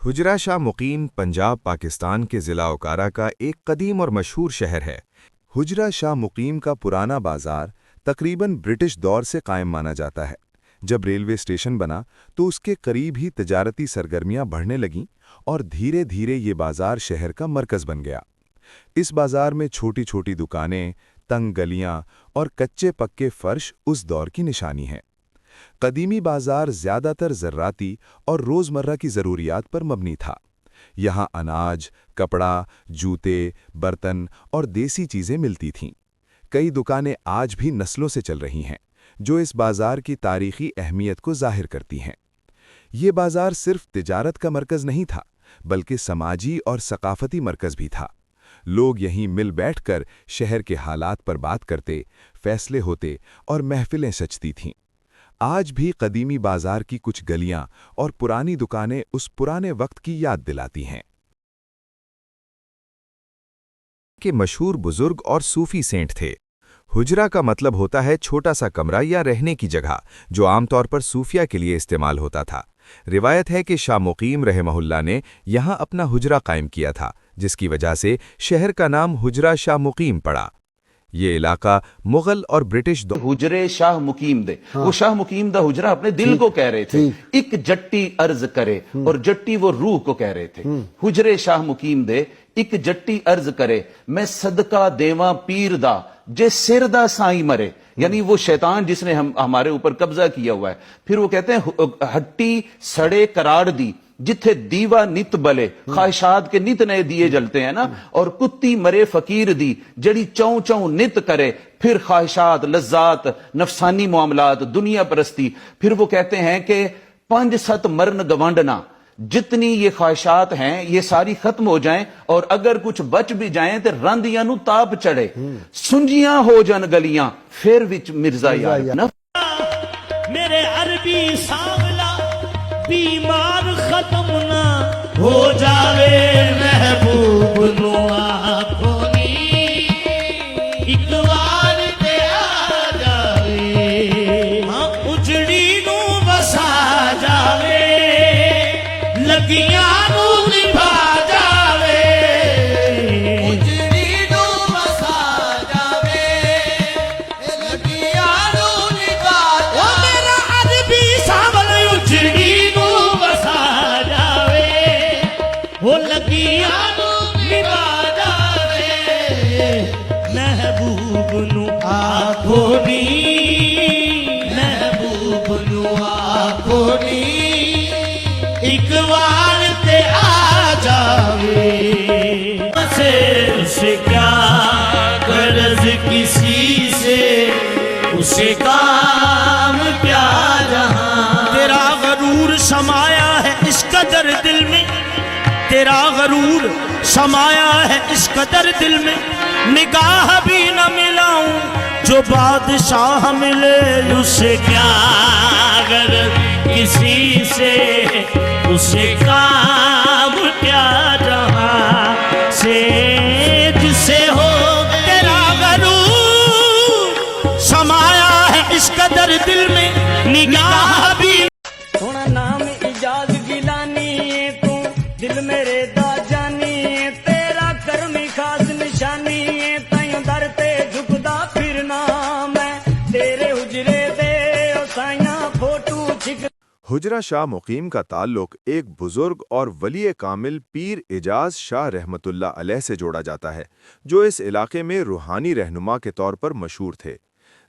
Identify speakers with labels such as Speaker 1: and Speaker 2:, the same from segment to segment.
Speaker 1: हुजरा शाह मुकीम पंजाब पाकिस्तान के ज़िला ओकारा का एक कदीम और मशहूर शहर है। हुजरा शाह मुकीम का पुराना बाज़ार तकरीबन ब्रिटिश दौर से कायम माना जाता है। जब रेलवे स्टेशन बना तो उसके करीब ही तजारती सरगर्मियां बढ़ने लगीं और धीरे धीरे ये बाज़ार शहर का मरकज़ बन गया। इस बाज़ार में छोटी छोटी दुकानें, तंग गलियां और कच्चे पक्के फर्श उस दौर की निशानी हैं। कदीमी बाज़ार ज़्यादातर ज़र्राती और रोज़मर्रा की ज़रूरियात पर मबनी था। यहाँ अनाज, कपड़ा, जूते, बर्तन और देसी चीज़ें मिलती थीं। कई दुकानें आज भी नस्लों से चल रही हैं, जो इस बाज़ार की तारीख़ी अहमियत को ज़ाहिर करती हैं। ये बाज़ार सिर्फ तिजारत का मरकज़ नहीं था, बल्कि समाजी और सकाफ़ती मरकज़ भी था। लोग यहीं मिल बैठकर शहर के हालात पर बात करते, फ़ैसले होते और महफ़िलें सजती थीं। आज भी कदीमी बाज़ार की कुछ गलियां और पुरानी दुकानें उस पुराने वक्त की याद दिलाती हैं। के मशहूर बुजुर्ग और सूफी सेंट थे। हुजरा का मतलब होता है छोटा सा कमरा या रहने की जगह, जो आमतौर पर सूफिया के लिए इस्तेमाल होता था। रिवायत है कि शाह मुकीम रहमहुल्लाह ने यहाँ अपना हुजरा कायम किया था, जिसकी वजह से शहर का नाम हुजरा शाह मुकीम पड़ा। ये इलाका मुगल और ब्रिटिश
Speaker 2: हुजरे शाह मुकीम दे, वो शाह मुकीम दा हुजरा अपने दिल को कह रहे थे। एक जट्टी अर्ज करे, और जट्टी वो रूह को कह रहे थे। हुजरे शाह मुकीम दे, एक जट्टी अर्ज करे, मैं सदका देवा पीर दा जे सिर दा साई मरे। यानी वो शैतान जिसने हमारे ऊपर कब्जा किया हुआ है। फिर वो कहते हैं हट्टी सड़े कराड़ दी जिथे दीवा नित बले, ख्वाहिशात के नित नए दिए जलते हैं ना, और कुत्ती मरे फकीर दी जड़ी चौं चौं नित करे, फिर ख्वाहिशात, लज्जात, नफसानी मामलात, दुनिया परस्ती। फिर वो कहते हैं कि 5-7 मरन गवांडना, जितनी ये ख्वाहिशात हैं ये सारी खत्म हो जाएं, और अगर कुछ बच भी जाएं तो रंदियां नु ताप चढ़े, सुंजियां हो जन गलियां, फिर विच मिर्जा यार ना
Speaker 3: मेरे अरबी सांवला बीमार खत्म ना हो जावे, महबूब नु आंखों नी एक बार ते आ जावे, हाँ उजड़ी नु वसा जावे, लगियां नु निभा जावे, उजड़ी नु वसा जावे, लगियां नु निभा जावे। ओ मेरा अरबी सांवल उजड़ी वो लगियां नु निभा जावे, महबूब नु आंखों नी, महबूब नु आंखों नी एक बार ते आ जावे। उसे क्या गरज किसी से, उसे काम क्या जहां। तेरा गरूर समाया है इस कदर दिल में, तेरा गरूर समाया है इस कदर दिल में, निगाह भी न मिलाऊं जो बादशाह मिले। उसे क्या गरज किसी से, उसे काम क्या जहां से, जिसे हो तेरा गरूर समाया है इस कदर दिल में, निगाह भी।
Speaker 4: थोड़ा नाम इजाज गिलानी है तू दिल मेरे दा जानी है, तेरा करमी खास निशानी है, ताइयों दर ते झुकदा फिरना मैं, तेरे हुजरे दे ओ साइया फोटो छिक।
Speaker 1: हुजरा शाह मुकीम का ताल्लुक एक बुजुर्ग और वली कामिल पीर एजाज शाह रहमतुल्लाह अलैह से जोड़ा जाता है, जो इस इलाके में रूहानी रहनुमा के तौर पर मशहूर थे।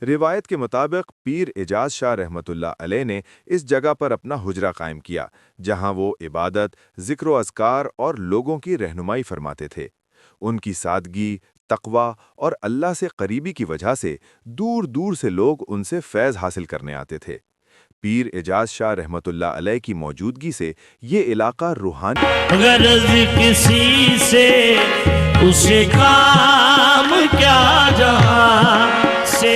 Speaker 1: रिवायत के मुताबिक पीर एजाज शाह रहमतुल्लाह अलैह ने इस जगह पर अपना हुजरा कायम किया, जहां वो इबादत, ज़िक्र व अज़कार और लोगों की रहनुमाई फरमाते थे। उनकी सादगी, तक़वा और अल्लाह से करीबी की वजह से दूर दूर से लोग उनसे फैज़ हासिल करने आते थे। पीर एजाज शाह रहमतुल्लाह अलैह की मौजूदगी से ये इलाका रूहानी।
Speaker 3: गरज किसी से उसे काम क्या जहां से।